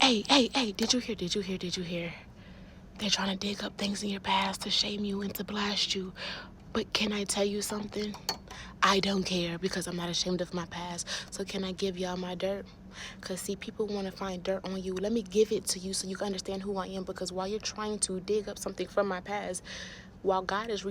Hey, did you hear? Did you hear? They're trying to dig up things in your past to shame you and to blast you. But can I tell you something? I don't care because I'm not ashamed of my past. So can I give y'all my dirt? Because, see, people want to find dirt on you. Let me give it to you so you can understand who I am. Because while you're trying to dig up something from my past, while God is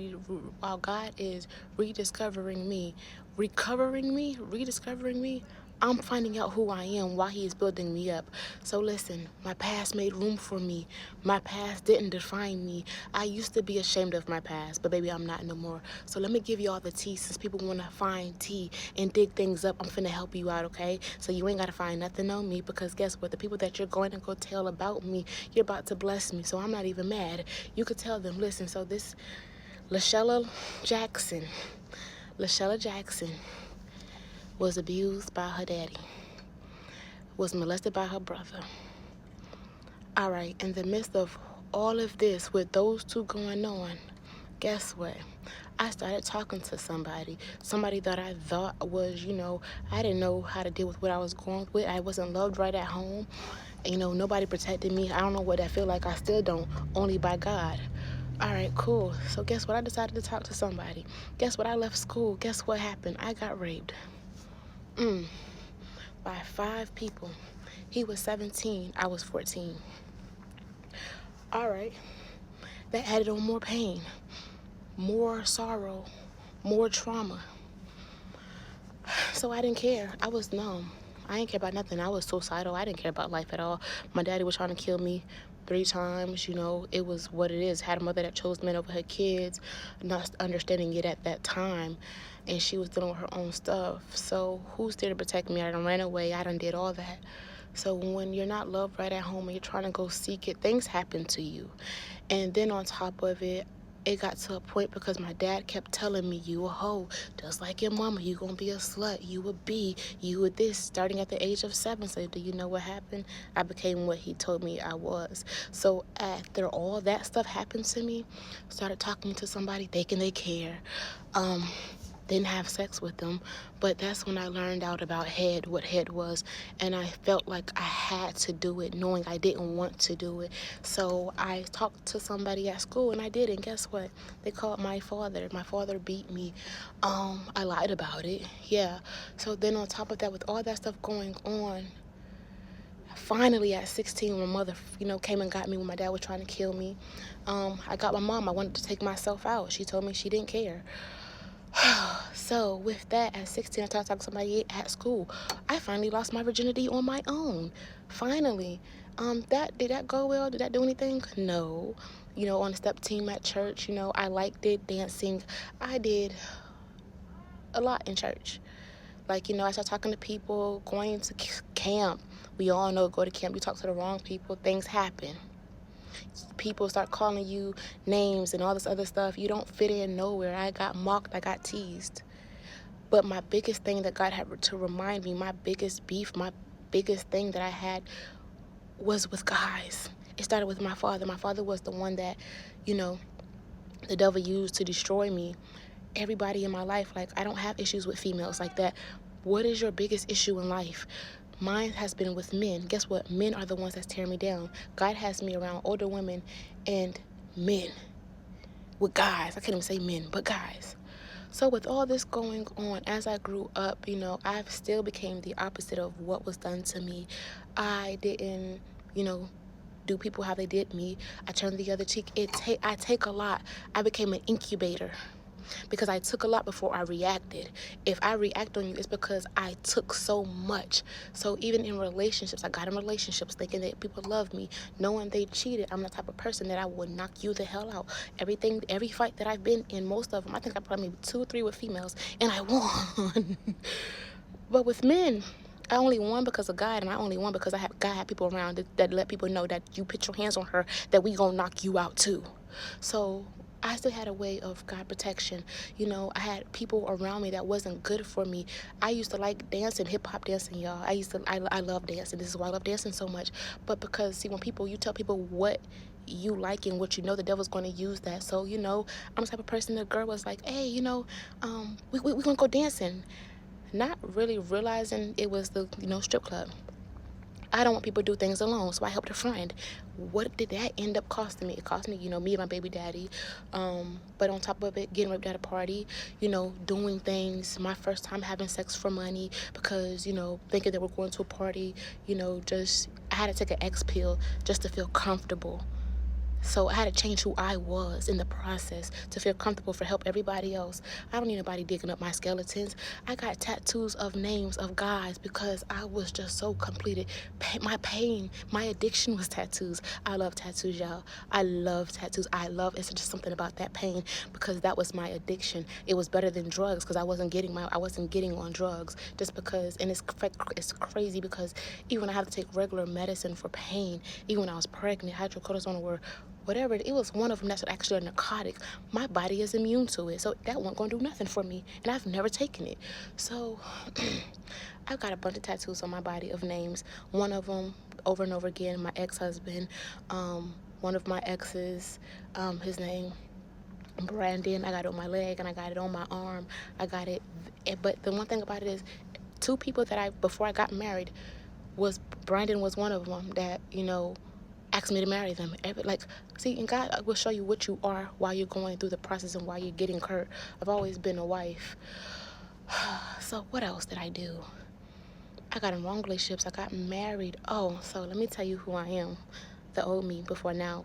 rediscovering me, rediscovering me, I'm finding out who I am while he is building me up. So listen, my past made room for me. My past didn't define me. I used to be ashamed of my past, but baby, I'm not no more. So let me give you all the tea since people want to find tea and dig things up. I'm finna help you out, okay? So you ain't got to find nothing on me because guess what? The people that you're going to go tell about me, you're about to bless me. So I'm not even mad. You could tell them, listen, so this Lashella Jackson, Lashella Jackson was abused by her daddy, was molested by her brother. All right, in the midst of all of this, with those two going on, guess what? I started talking to somebody that I thought was, I didn't know how to deal with what I was going with. I wasn't loved right at home. Nobody protected me. I don't know what that feel like. I still don't, only by God. All right, cool. So guess what? I decided to talk to somebody. Guess what? I left school. Guess what happened? I got raped. By 5 people. He was 17. I was 14. All right. That added on more pain, more sorrow, more trauma. So I didn't care. I was numb. I didn't care about nothing. I was suicidal. I didn't care about life at all. My daddy was trying to kill me 3 times. It was what it is. Had a mother that chose men over her kids, not understanding it at that time. And she was dealing with her own stuff. So who's there to protect me? I done ran away. I done did all that. So when you're not loved right at home and you're trying to go seek it, things happen to you. And then on top of it, it got to a point because my dad kept telling me, you a hoe, just like your mama, you gonna be a slut, you a B, you a this, starting at the age of 7. So do you know what happened? I became what he told me I was. So after all that stuff happened to me, started talking to somebody thinking they care. Didn't have sex with them, but that's when I learned out about what head was, and I felt like I had to do it knowing I didn't want to do it. So I talked to somebody at school and I did, and guess what? They called my father beat me. I lied about it, yeah. So then on top of that, with all that stuff going on, finally at 16, my mother came and got me when my dad was trying to kill me. I got my mom. I wanted to take myself out. She told me she didn't care. So with that, at 16, I started talking to somebody at school. I finally lost my virginity on my own. Finally. Did that go well? Did that do anything? No. On the step team at church, I liked it, dancing. I did a lot in church. Like, I started talking to people, going to camp. We all know, go to camp, you talk to the wrong people, things happen. People start calling you names and all this other stuff. You don't fit in nowhere. I got mocked. I got teased. But my biggest thing that God had to remind me, my biggest beef, my biggest thing that I had was with guys. It started with my father. My father was the one that, the devil used to destroy me. Everybody in my life, I don't have issues with females like that. What is your biggest issue in life? Mine has been with men. Guess what? Men are the ones that's tearing me down. God has me around older women and men. With guys. I can't even say men, but guys. So with all this going on, as I grew up, I still became the opposite of what was done to me. I didn't, do people how they did me. I turned the other cheek. I take a lot. I became an incubator. Because I took a lot before I reacted. If I react on you, it's because I took so much. So even in relationships, I got in relationships thinking that people love me, knowing they cheated. I'm the type of person that I would knock you the hell out. Every fight that I've been in, most of them, I think I probably 2 or 3 with females, and I won. But with men, I only won because of God, and I only won because God had people around that let people know that you put your hands on her, that we gonna knock you out too. So I still had a way of God protection. I had people around me that wasn't good for me. I used to like dancing, hip-hop dancing, y'all. I love dancing. This is why I love dancing so much. But because, see, when you tell people what you like and what the devil's going to use that. So, I'm the type of person, the girl was like, hey, we going to go dancing. Not really realizing it was the, strip club. I don't want people to do things alone, so I helped a friend. What did that end up costing me? It cost me, me and my baby daddy. But on top of it, getting raped at a party, doing things, my first time having sex for money because, thinking that we're going to a party, just, I had to take an X pill just to feel comfortable. So I had to change who I was in the process to feel comfortable for help everybody else. I don't need nobody digging up my skeletons. I got tattoos of names of guys because I was just so completed. My pain, my addiction was tattoos. I love tattoos, y'all. I love tattoos. It's just something about that pain because that was my addiction. It was better than drugs because I wasn't getting on drugs just because, and it's crazy because even when I have to take regular medicine for pain, even when I was pregnant, hydrocortisone or whatever, it was one of them that's actually a narcotic. My body is immune to it, so that wasn't gonna do nothing for me, and I've never taken it. So I've got a bunch of tattoos on my body of names. One of them, over and over again, my ex-husband. One of my exes, his name Brandon. I got it on my leg and I got it on my arm. I got it, but the one thing about it is, two people that before I got married, Brandon was one of them that asked me to marry them. See, and God will show you what you are while you're going through the process and while you're getting hurt. I've always been a wife. So what else did I do? I got in wrong relationships. I got married. Oh, so let me tell you who I am. The old me before now.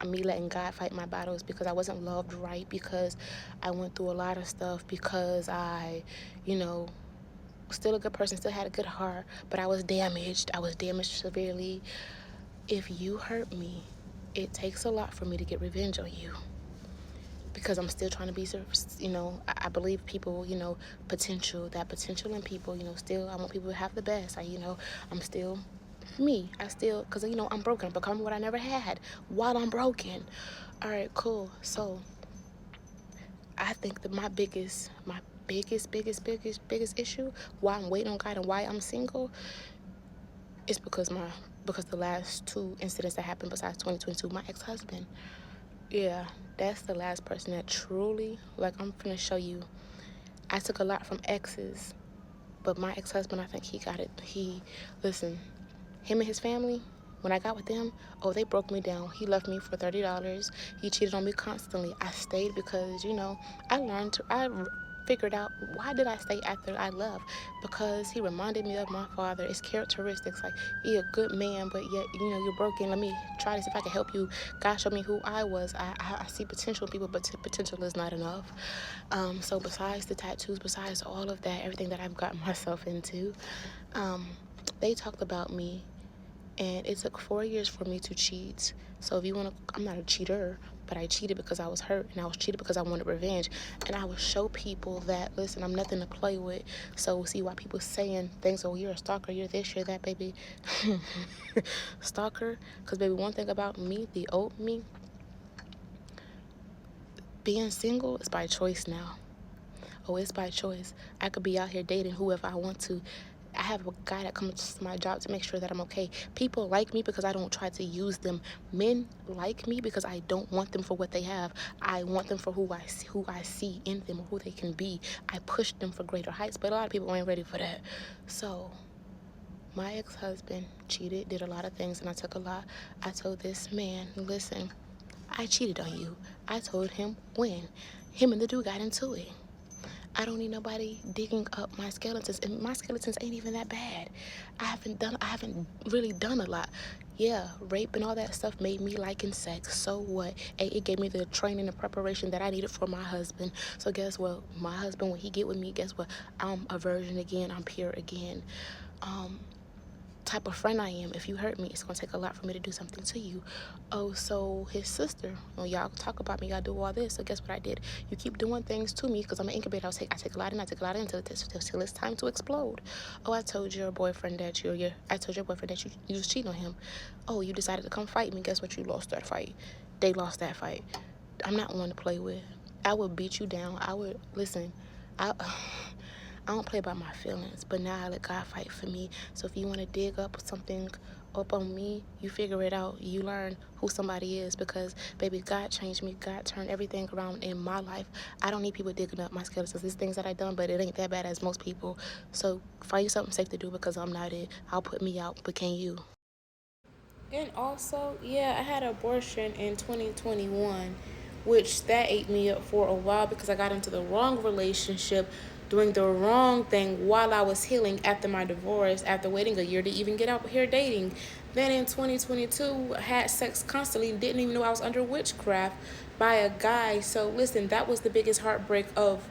Me letting God fight my battles because I wasn't loved right, because I went through a lot of stuff, because I, still a good person, still had a good heart, but I was damaged. I was damaged severely. If you hurt me, it takes a lot for me to get revenge on you because I'm still trying to be, I believe people, potential in people, still, I want people to have the best. I'm still me. Because, I'm broken. I'm becoming what I never had while I'm broken. All right, cool. So I think that my biggest issue, why I'm waiting on God and why I'm single, is because the last two incidents that happened besides 2022, my ex-husband, yeah, that's the last person that truly, I'm gonna show you. I took a lot from exes, but my ex-husband, I think he got it. Listen, him and his family, when I got with them, they broke me down. He left me for $30. He cheated on me constantly. I stayed because, I figured out, why did I stay after I left? Because he reminded me of my father. His characteristics, he a good man, but yet, you're broken. Let me try to see if I can help you. God showed me who I was. I see potential in people, but potential is not enough. So besides the tattoos, besides all of that, everything that I've gotten myself into, they talked about me. And it took 4 years for me to cheat. So if you want to, I'm not a cheater, but I cheated because I was hurt, and I was cheated because I wanted revenge. And I would show people that, listen, I'm nothing to play with. So see why people saying things, you're a stalker, you're this, you're that, baby. Stalker. Because, baby, one thing about me, the old me, being single is by choice now. It's by choice. I could be out here dating whoever I want to. I have a guy that comes to my job to make sure that I'm okay. People like me because I don't try to use them. Men like me because I don't want them for what they have. I want them for who I see in them, or who they can be. I push them for greater heights, but a lot of people ain't ready for that. So my ex-husband cheated, did a lot of things, and I took a lot. I told this man, listen, I cheated on you. I told him when. Him and the dude got into it. I don't need nobody digging up my skeletons, and my skeletons ain't even that bad. I haven't really done a lot. Yeah, rape and all that stuff made me liking sex. So what? It gave me the training and preparation that I needed for my husband. So guess what? My husband, when he get with me, guess what? I'm a virgin again. I'm pure again. Type of friend I am. If you hurt me, it's gonna take a lot for me to do something to you. So his sister, y'all talk about me, y'all do all this. So guess what I did? You keep doing things to me because I'm an incubator. I take a lot in, until it's time to explode. I told your boyfriend that you was cheating on him. You decided to come fight me. Guess what? You lost that fight. They lost that fight. I'm not one to play with. I would beat you down. I don't play about my feelings, but now I let God fight for me. So if you want to dig up something up on me, you figure it out. You learn who somebody is because, baby, God changed me. God turned everything around in my life. I don't need people digging up my skeletons. There's things that I done, but it ain't that bad as most people. So find you something safe to do because I'm not it. I'll put me out, but can you? And also, yeah, I had an abortion in 2021, which that ate me up for a while because I got into the wrong relationship, doing the wrong thing while I was healing after my divorce, after waiting a year to even get out here dating. Then in 2022, I had sex constantly, didn't even know I was under witchcraft by a guy. So listen, that was the biggest heartbreak of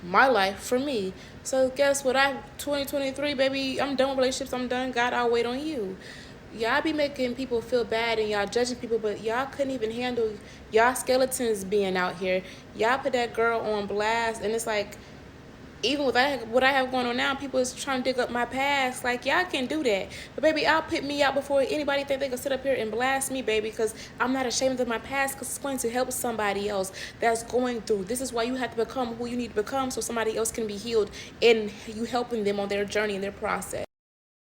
my life for me. So guess what? 2023, baby, I'm done with relationships. I'm done. God, I'll wait on you. Y'all be making people feel bad and y'all judging people, but y'all couldn't even handle y'all skeletons being out here. Y'all put that girl on blast, and it's like, even with what I have going on now, people is trying to dig up my past. Like, y'all can do that. But, baby, I'll put me out before anybody think they can sit up here and blast me, baby, because I'm not ashamed of my past because it's going to help somebody else that's going through. This is why you have to become who you need to become so somebody else can be healed and you helping them on their journey and their process.